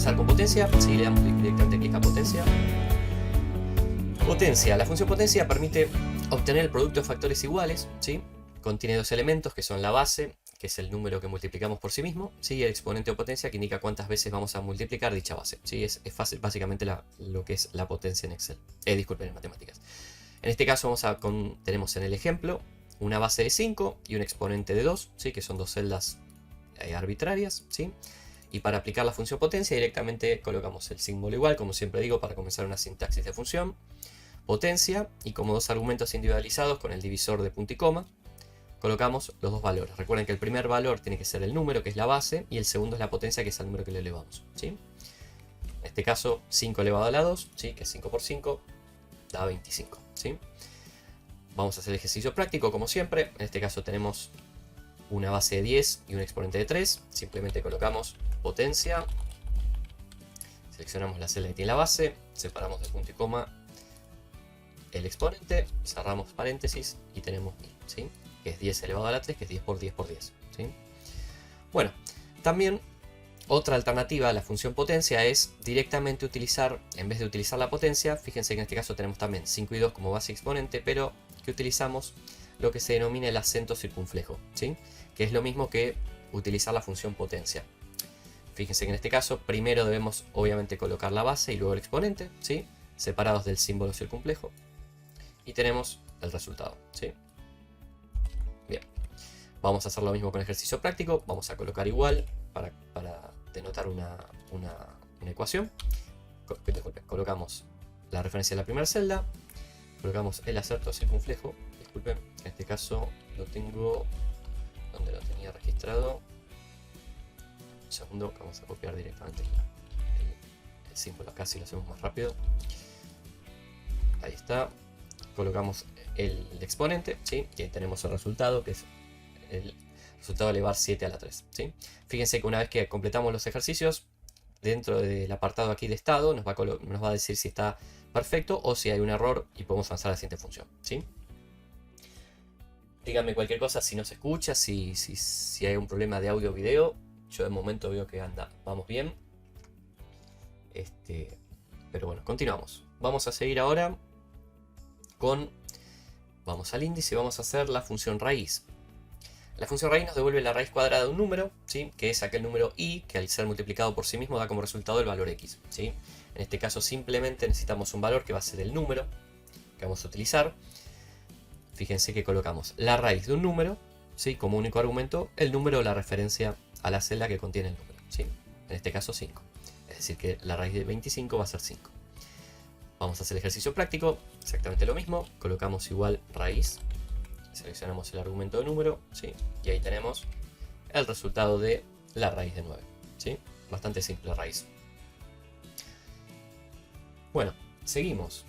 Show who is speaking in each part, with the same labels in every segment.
Speaker 1: empezar con potencia. Sí, le damos directamente clic a potencia. Potencia. La función potencia permite obtener el producto de factores iguales, ¿sí? Contiene dos elementos que son la base, que es el número que multiplicamos por sí mismo, ¿sí? Y el exponente o potencia, que indica cuántas veces vamos a multiplicar dicha base, ¿sí? Es fácil, básicamente lo que es la potencia en Excel. Disculpen, en matemáticas. En este caso tenemos en el ejemplo una base de 5 y un exponente de 2, ¿sí? Que son dos celdas arbitrarias, ¿sí? Y para aplicar la función potencia directamente colocamos el símbolo igual, como siempre digo, para comenzar una sintaxis de función, potencia, y como dos argumentos individualizados con el divisor de punto y coma, colocamos los dos valores. Recuerden que el primer valor tiene que ser el número, que es la base, y el segundo es la potencia, que es el número que le elevamos, ¿sí? En este caso 5 elevado a la 2, ¿sí? Que es 5 por 5, da 25, ¿sí? Vamos a hacer el ejercicio práctico como siempre. En este caso tenemos una base de 10 y un exponente de 3. Simplemente colocamos potencia, seleccionamos la celda que tiene la base, separamos de punto y coma el exponente, cerramos paréntesis y tenemos 1000, ¿sí? Que es 10 elevado a la 3, que es 10 por 10 por 10, ¿sí? Bueno, también otra alternativa a la función potencia es directamente utilizar, en vez de utilizar la potencia, fíjense que en este caso tenemos también 5 y 2 como base exponente, pero que utilizamos lo que se denomina el acento circunflejo, ¿sí? Que es lo mismo que utilizar la función potencia. Fíjense que en este caso primero debemos obviamente colocar la base y luego el exponente, ¿sí? Separados del símbolo circunflejo, y tenemos el resultado, ¿sí? Bien, vamos a hacer lo mismo con el ejercicio práctico. Vamos a colocar igual para denotar una ecuación. Colocamos la referencia de la primera celda, colocamos el acento circunflejo. Disculpen, en este caso lo tengo donde lo tenía registrado. Un segundo, vamos a copiar directamente el símbolo acá, si lo hacemos más rápido. Ahí está. Colocamos el exponente, ¿sí? Y ahí tenemos el resultado, que es el resultado de elevar 7 a la 3, ¿sí? Fíjense que una vez que completamos los ejercicios, dentro del apartado aquí de estado nos va a decir si está perfecto o si hay un error y podemos avanzar a la siguiente función, ¿sí? Díganme cualquier cosa si no se escucha, si hay un problema de audio o video. Yo de momento veo que vamos bien. Pero bueno, continuamos. Vamos a seguir ahora vamos al índice y vamos a hacer la función raíz. La función raíz nos devuelve la raíz cuadrada de un número, ¿sí? Que es aquel número i que al ser multiplicado por sí mismo da como resultado el valor x, ¿sí? En este caso simplemente necesitamos un valor que va a ser el número que vamos a utilizar. Fíjense que colocamos la raíz de un número, ¿sí? Como único argumento, el número o la referencia a la celda que contiene el número, ¿sí? En este caso 5. Es decir que la raíz de 25 va a ser 5. Vamos a hacer el ejercicio práctico, exactamente lo mismo. Colocamos igual raíz, seleccionamos el argumento de número, ¿sí? Y ahí tenemos el resultado de la raíz de 9, ¿sí? Bastante simple la raíz. Bueno, seguimos.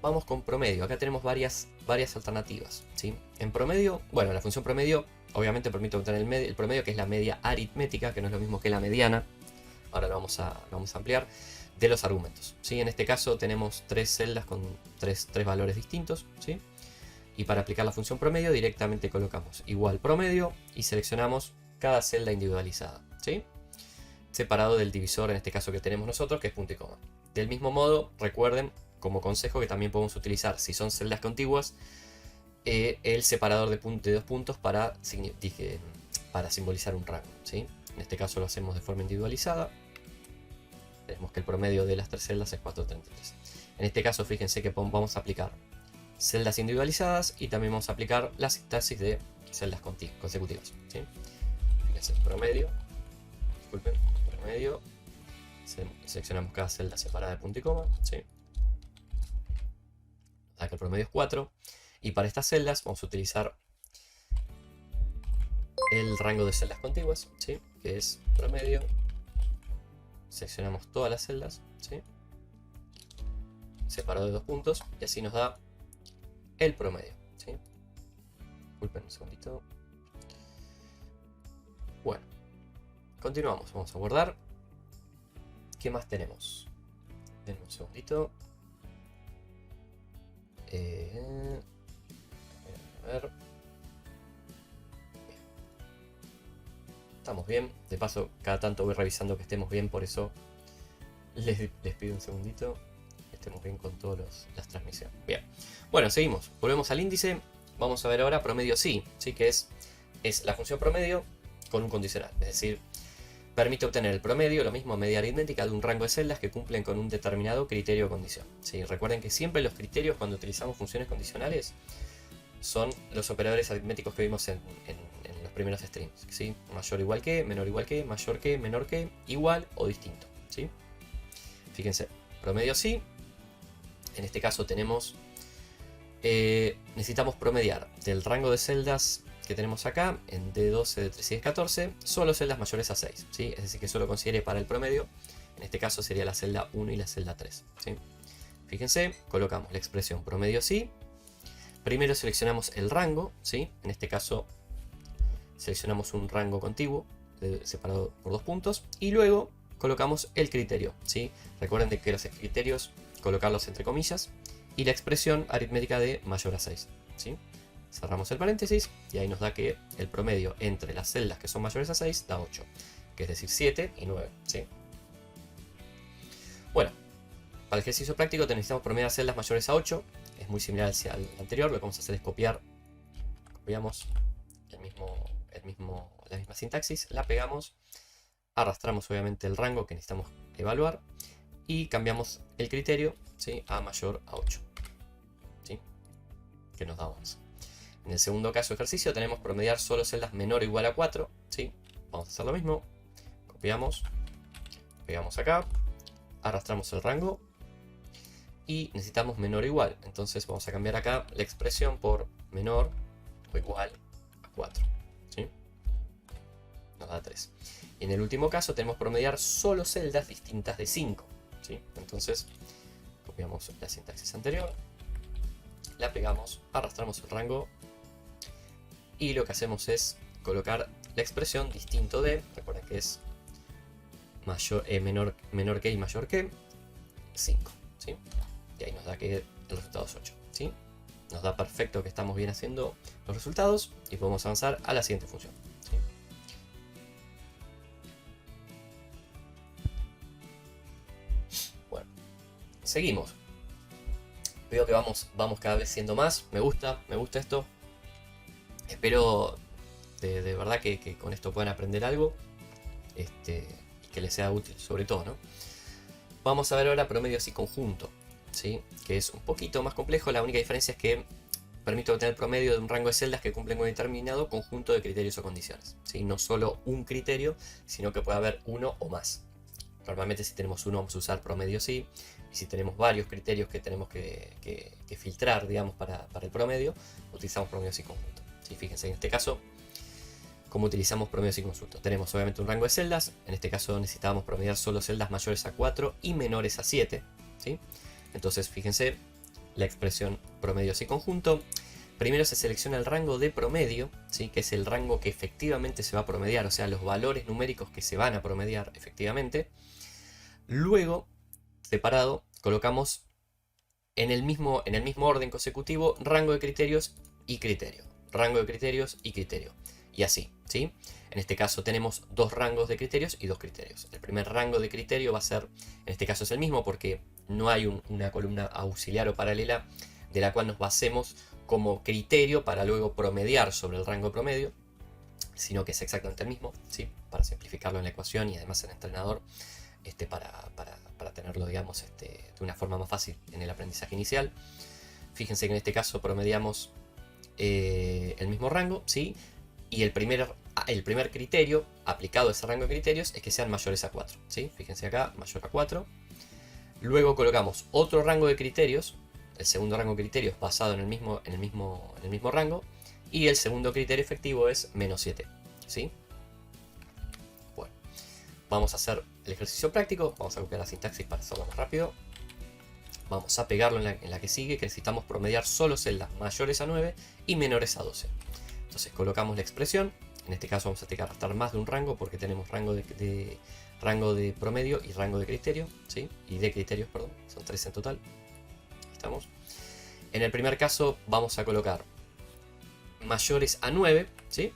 Speaker 1: Vamos con promedio. Acá tenemos varias alternativas, ¿sí? En promedio, bueno, la función promedio obviamente permite obtener el promedio, que es la media aritmética, que no es lo mismo que la mediana. Ahora lo vamos a ampliar, de los argumentos, ¿sí? En este caso tenemos tres celdas con tres valores distintos, ¿sí? Y para aplicar la función promedio directamente colocamos igual promedio y seleccionamos cada celda individualizada, ¿sí? Separado del divisor, en este caso que tenemos nosotros, que es punto y coma. Del mismo modo, recuerden como consejo que también podemos utilizar, si son celdas contiguas, el separador de 2 puntos para simbolizar un rango, ¿sí? En este caso lo hacemos de forma individualizada. Tenemos que el promedio de las tres celdas es 433. En este caso, fíjense que vamos a aplicar celdas individualizadas y también vamos a aplicar la sintaxis de celdas consecutivas, ¿sí? Fíjense, promedio, disculpen, promedio, seleccionamos cada celda separada de punto y coma, ¿sí? Da que el promedio es 4. Y para estas celdas vamos a utilizar el rango de celdas contiguas, ¿sí? Que es promedio. Seleccionamos todas las celdas, ¿sí? Separado de 2 puntos y así nos da el promedio, ¿sí? Disculpen un segundito. Bueno, continuamos, vamos a guardar. ¿Qué más tenemos? Denme un segundito. A ver. Bien. Estamos bien. De paso, cada tanto voy revisando que estemos bien, por eso Les pido un segundito. Estemos bien con todas las transmisiones. Bien. Bueno, seguimos. Volvemos al índice. Vamos a ver ahora promedio sí. Sí, que es la función promedio con un condicional. Es decir, permite obtener el promedio, lo mismo, media aritmética de un rango de celdas que cumplen con un determinado criterio o condición. ¿Sí? Recuerden que siempre los criterios cuando utilizamos funciones condicionales son los operadores aritméticos que vimos en los primeros streams. ¿Sí? Mayor igual que, menor igual que, mayor que, menor que, igual o distinto. ¿Sí? Fíjense, promedio sí. En este caso tenemos, necesitamos promediar del rango de celdas que tenemos acá, en D12, D13 y D14, solo celdas mayores a 6. ¿Sí? Es decir, que solo considere para el promedio, en este caso sería la celda 1 y la celda 3. ¿Sí? Fíjense, colocamos la expresión promedio sí. Primero seleccionamos el rango, ¿sí? En este caso seleccionamos un rango contiguo separado por 2 puntos y luego colocamos el criterio, ¿sí? Recuerden que los criterios colocarlos entre comillas y la expresión aritmética de mayor a 6, ¿sí? Cerramos el paréntesis y ahí nos da que el promedio entre las celdas que son mayores a 6 da 8, que es decir 7 y 9, ¿sí? Bueno, para el ejercicio práctico necesitamos promediar celdas mayores a 8. Es muy similar al anterior. Lo que vamos a hacer es copiamos la misma sintaxis, la pegamos, arrastramos obviamente el rango que necesitamos evaluar y cambiamos el criterio, ¿sí? A mayor a 8, ¿sí? Que nos da 11. En el segundo caso de ejercicio tenemos promediar solo celdas menor o igual a 4, ¿sí? Vamos a hacer lo mismo, copiamos, pegamos acá, arrastramos el rango y necesitamos menor o igual. Entonces vamos a cambiar acá la expresión por menor o igual a 4. ¿Sí? Nos da 3. Y en el último caso tenemos promediar solo celdas distintas de 5. ¿Sí? Entonces copiamos la sintaxis anterior, la pegamos, arrastramos el rango y lo que hacemos es colocar la expresión distinto de, recuerden que es menor que y mayor que 5. ¿Sí? Y ahí nos da que el resultado es 8. ¿Sí? Nos da perfecto que estamos bien haciendo los resultados y podemos avanzar a la siguiente función. ¿Sí? Bueno, seguimos. Veo que vamos cada vez siendo más. Me gusta esto. Espero de verdad que con esto puedan aprender algo y que les sea útil, sobre todo, ¿no? Vamos a ver ahora promedios y conjunto, ¿sí? Que es un poquito más complejo. La única diferencia es que permite obtener el promedio de un rango de celdas que cumplen con un determinado conjunto de criterios o condiciones, ¿sí? No solo un criterio, sino que puede haber uno o más. Normalmente si tenemos uno vamos a usar promedio sí, y si tenemos varios criterios que tenemos que filtrar, digamos, para el promedio, utilizamos promedios y conjunto. ¿Sí? Fíjense en este caso cómo utilizamos promedios y conjunto. Tenemos obviamente un rango de celdas, en este caso necesitábamos promediar solo celdas mayores a 4 y menores a 7. ¿Sí? Entonces fíjense la expresión promedios y conjunto. Primero se selecciona el rango de promedio, ¿sí? Que es el rango que efectivamente se va a promediar, o sea, los valores numéricos que se van a promediar efectivamente. Luego, separado, colocamos en el mismo orden consecutivo rango de criterios y criterio, rango de criterios y criterio, y así, ¿sí? En este caso tenemos dos rangos de criterios y dos criterios. El primer rango de criterio va a ser, en este caso es el mismo porque no hay una columna auxiliar o paralela de la cual nos basemos como criterio para luego promediar sobre el rango promedio, sino que es exactamente el mismo, ¿sí? Para simplificarlo en la ecuación y además en el entrenador, para tenerlo, digamos, de una forma más fácil en el aprendizaje inicial. Fíjense que en este caso promediamos el mismo rango, ¿sí? Y el primer criterio aplicado a ese rango de criterios es que sean mayores a 4, ¿sí? Fíjense acá, mayor a 4. Luego colocamos otro rango de criterios, el segundo rango de criterios basado en el mismo rango, y el segundo criterio efectivo es menos 7, ¿sí? Bueno, vamos a hacer el ejercicio práctico, vamos a copiar la sintaxis para hacerlo más rápido. Vamos a pegarlo en la que sigue, que necesitamos promediar solo celdas mayores a 9 y menores a 12. Entonces colocamos la expresión, en este caso vamos a tener que arrastrar más de un rango porque tenemos rango de promedio y rango de criterio, ¿sí? Y de criterios, perdón, son 3 en total. Ahí estamos. En el primer caso vamos a colocar mayores a 9, ¿sí?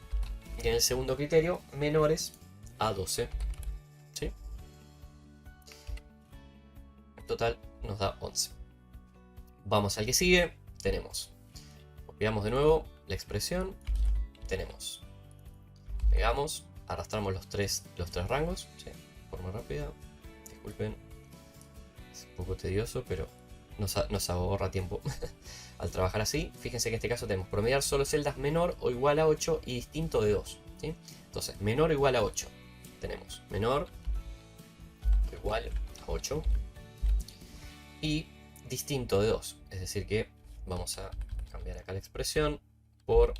Speaker 1: Y en el segundo criterio menores a 12, ¿sí? total nos da 11. Vamos al que sigue, tenemos, copiamos de nuevo la expresión, tenemos, pegamos, arrastramos los tres rangos, ¿sí? De forma rápida, disculpen, es un poco tedioso, pero nos ahorra tiempo al trabajar así. Fíjense que en este caso tenemos promediar solo celdas menor o igual a 8 y distinto de 2, ¿sí? Entonces, menor o igual a 8, tenemos menor o igual a 8 y distinto de 2, es decir que vamos a cambiar acá la expresión por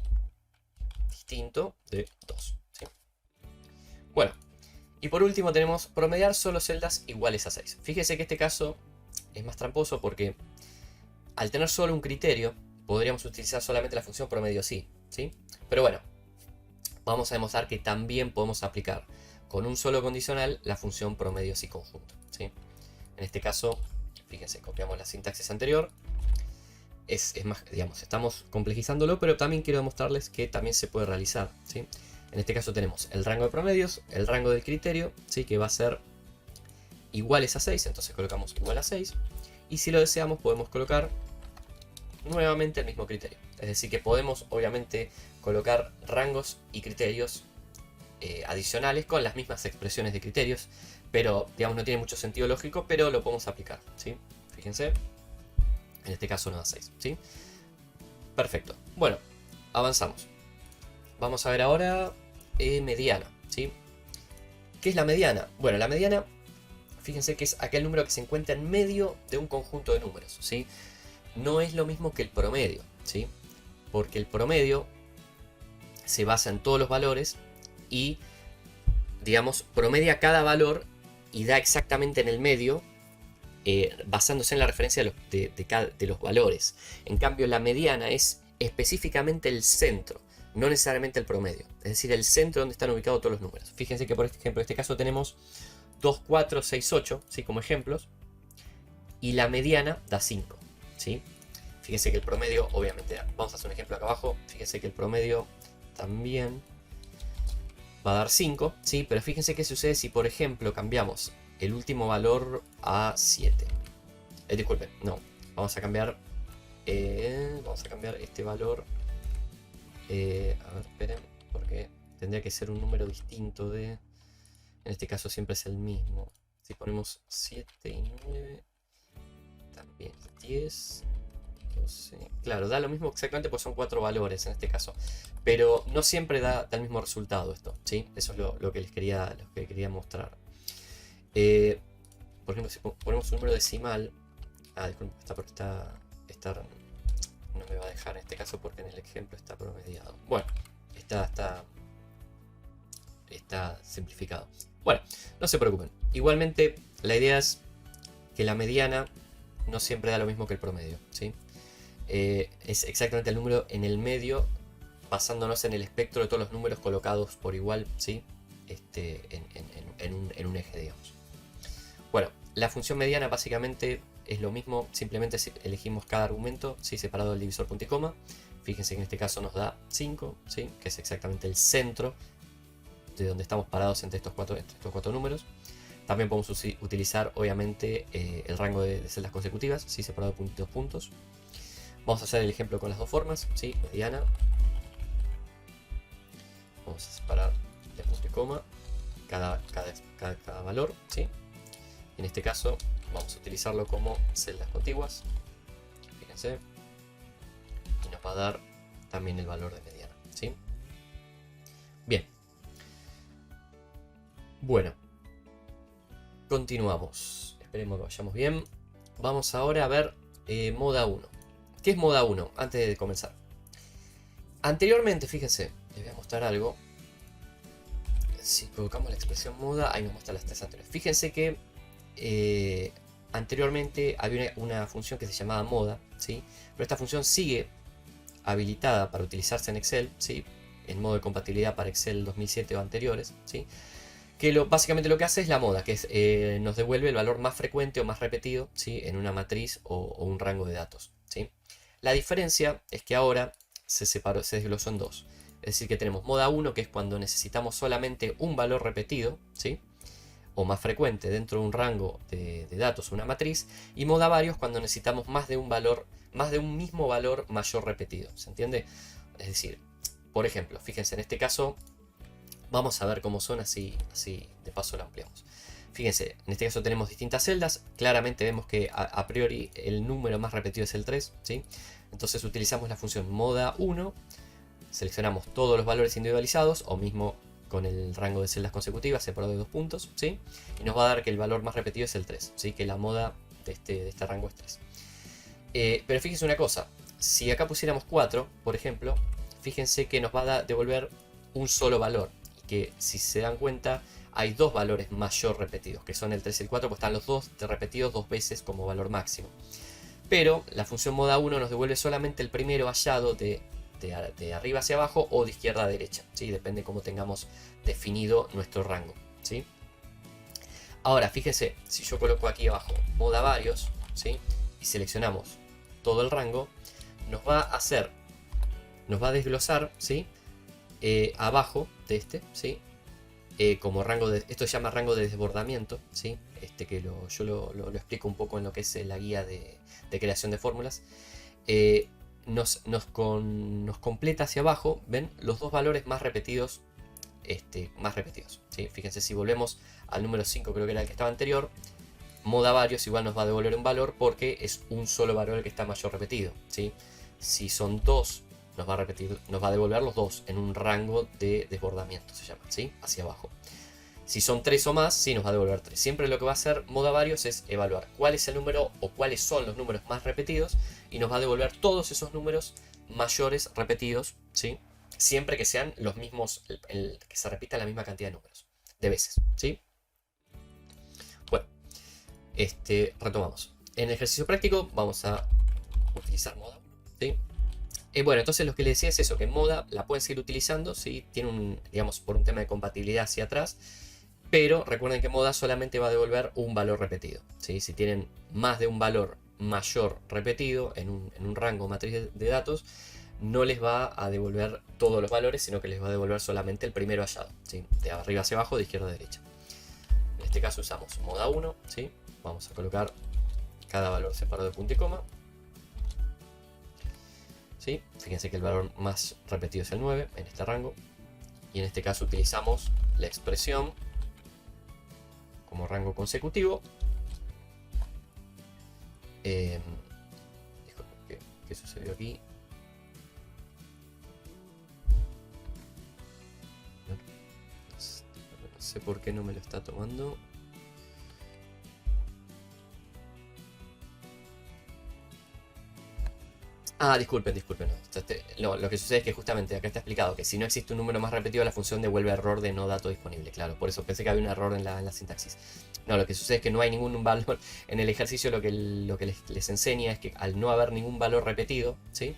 Speaker 1: distinto de 2, ¿sí? Bueno, y por último tenemos promediar solo celdas iguales a 6. Fíjese que este caso es más tramposo porque al tener solo un criterio podríamos utilizar solamente la función promedio sí, ¿sí? Pero bueno, vamos a demostrar que también podemos aplicar con un solo condicional la función promedio sí conjunto, ¿sí? En este caso, fíjense, copiamos la sintaxis anterior. Es más, digamos, estamos complejizándolo, pero también quiero demostrarles que también se puede realizar, ¿sí? En este caso tenemos el rango de promedios, el rango del criterio, ¿sí? Que va a ser iguales a 6, entonces colocamos igual a 6. Y si lo deseamos podemos colocar nuevamente el mismo criterio. Es decir que podemos obviamente colocar rangos y criterios adicionales con las mismas expresiones de criterios, pero digamos no tiene mucho sentido lógico, pero lo podemos aplicar, ¿sí? Fíjense, en este caso nos da 6, ¿sí? Perfecto. Bueno, avanzamos. Vamos a ver ahora mediana, ¿sí? ¿Qué es la mediana? Bueno, la mediana, fíjense que es aquel número que se encuentra en medio de un conjunto de números, ¿sí? No es lo mismo que el promedio, ¿sí? Porque el promedio se basa en todos los valores y, digamos, promedia cada valor y da exactamente en el medio, basándose en la referencia de los valores. En cambio, la mediana es específicamente el centro, no necesariamente el promedio. Es decir, el centro donde están ubicados todos los números. Fíjense que, por ejemplo, en este caso tenemos 2, 4, 6, 8, ¿sí? Como ejemplos. Y la mediana da 5, ¿sí? Fíjense que el promedio, obviamente, vamos a hacer un ejemplo acá abajo. Fíjense que el promedio también va a dar 5, ¿sí? Pero fíjense qué sucede si, por ejemplo, cambiamos el último valor a 7. Disculpen, no. Vamos a cambiar este valor. A ver, esperen, porque tendría que ser un número distinto de... En este caso siempre es el mismo. Si ponemos 7 y 9, también 10, 12. Claro, da lo mismo exactamente porque son 4 valores en este caso. Pero no siempre da el mismo resultado esto, ¿sí? Eso es lo que les quería mostrar. Por ejemplo, si ponemos un número decimal... disculpen, esta no me va a dejar en este caso porque en el ejemplo está promediado. Bueno, está simplificado. Bueno, no se preocupen. Igualmente, la idea es que la mediana no siempre da lo mismo que el promedio, ¿sí? Es exactamente el número en el medio, basándonos en el espectro de todos los números colocados por igual, ¿sí? En un eje, digamos. Bueno, la función mediana básicamente es lo mismo, simplemente elegimos cada argumento, ¿sí? Separado del divisor punto y coma. Fíjense que en este caso nos da 5, ¿sí? Que es exactamente el centro de donde estamos parados entre estos cuatro números. También podemos utilizar obviamente el rango de celdas consecutivas, ¿sí? Separado de 2 puntos. Vamos a hacer el ejemplo con las dos formas, ¿sí? Mediana. Vamos a separar de punto y coma cada valor, ¿sí? En este caso vamos a utilizarlo como celdas contiguas. Fíjense. Y nos va a dar también el valor de mediana, ¿sí? Bien. Bueno. Continuamos. Esperemos que vayamos bien. Vamos ahora a ver moda 1. ¿Qué es moda 1? Antes de comenzar. Anteriormente, fíjense, les voy a mostrar algo. Si colocamos la expresión moda, ahí nos muestra las tres anteriores. Fíjense que anteriormente había una función que se llamaba moda, ¿sí? Pero esta función sigue habilitada para utilizarse en Excel, ¿sí? En modo de compatibilidad para Excel 2007 o anteriores, ¿sí? Que básicamente lo que hace es la moda, que es, nos devuelve el valor más frecuente o más repetido, ¿sí? En una matriz o un rango de datos, ¿sí? La diferencia es que ahora se desglosó en dos. Es decir, que tenemos moda 1, que es cuando necesitamos solamente un valor repetido, ¿sí? o más frecuente dentro de un rango de datos, una matriz, y moda varios cuando necesitamos más de un valor, más de un mismo valor mayor repetido. ¿Se entiende? Es decir, por ejemplo, fíjense en este caso, vamos a ver cómo son así de paso lo ampliamos. Fíjense, en este caso tenemos distintas celdas, claramente vemos que a priori el número más repetido es el 3, ¿sí? Entonces utilizamos la función moda1, seleccionamos todos los valores individualizados o mismo con el rango de celdas consecutivas separado de 2 puntos, ¿sí? Y nos va a dar que el valor más repetido es el 3, ¿sí? Que la moda de este rango es 3. Pero fíjense una cosa, si acá pusiéramos 4, por ejemplo, fíjense que nos va a devolver un solo valor, y que si se dan cuenta hay dos valores mayor repetidos, que son el 3 y el 4, pues están los dos repetidos 2 veces como valor máximo. Pero la función moda1 nos devuelve solamente el primero hallado de arriba hacia abajo o de izquierda a derecha, ¿sí? Depende cómo tengamos definido nuestro rango, ¿sí? Ahora, fíjese, si yo coloco aquí abajo moda varios, ¿sí? Y seleccionamos todo el rango, nos va a desglosar, ¿sí? Abajo de este, ¿sí? Como rango de, esto se llama rango de desbordamiento, ¿sí? Que yo lo explico un poco en lo que es la guía de creación de fórmulas. Nos completa hacia abajo, ven, los dos valores más repetidos, ¿sí? Fíjense, si volvemos al número 5, creo que era el que estaba anterior, moda varios igual nos va a devolver un valor porque es un solo valor el que está mayor repetido, ¿sí? Si son dos, nos va a devolver los dos en un rango de desbordamiento, se llama, ¿sí? Hacia abajo. Si son 3 o más, sí nos va a devolver 3. Siempre lo que va a hacer moda varios es evaluar cuál es el número o cuáles son los números más repetidos y nos va a devolver todos esos números mayores repetidos, ¿sí? Siempre que sean los mismos, que se repita la misma cantidad de números, de veces, ¿sí? Bueno, retomamos. En el ejercicio práctico vamos a utilizar moda, ¿sí? Bueno, entonces lo que les decía es eso, que moda la pueden seguir utilizando, ¿sí? Tiene digamos, por un tema de compatibilidad hacia atrás, pero recuerden que moda solamente va a devolver un valor repetido, ¿sí? Si tienen más de un valor mayor repetido en un rango matriz de datos, no les va a devolver todos los valores, sino que les va a devolver solamente el primero hallado, ¿sí? De arriba hacia abajo, de izquierda a derecha. En este caso usamos moda 1, ¿sí? Vamos a colocar cada valor separado de punto y coma. ¿Sí? Fíjense que el valor más repetido es el 9 en este rango. Y en este caso utilizamos la expresión como rango consecutivo. Disculpen, ¿qué sucedió aquí? No sé por qué no me lo está tomando. Ah, disculpen. No. Lo que sucede es que justamente acá está explicado que si no existe un número más repetido, la función devuelve error de no dato disponible. Claro, por eso pensé que había un error en la sintaxis. No, lo que sucede es que no hay ningún valor. En el ejercicio lo que les enseña es que al no haber ningún valor repetido, ¿sí?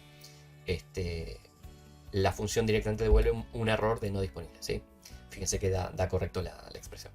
Speaker 1: La función directamente devuelve un error de no disponible, ¿sí? Fíjense que da correcto la expresión.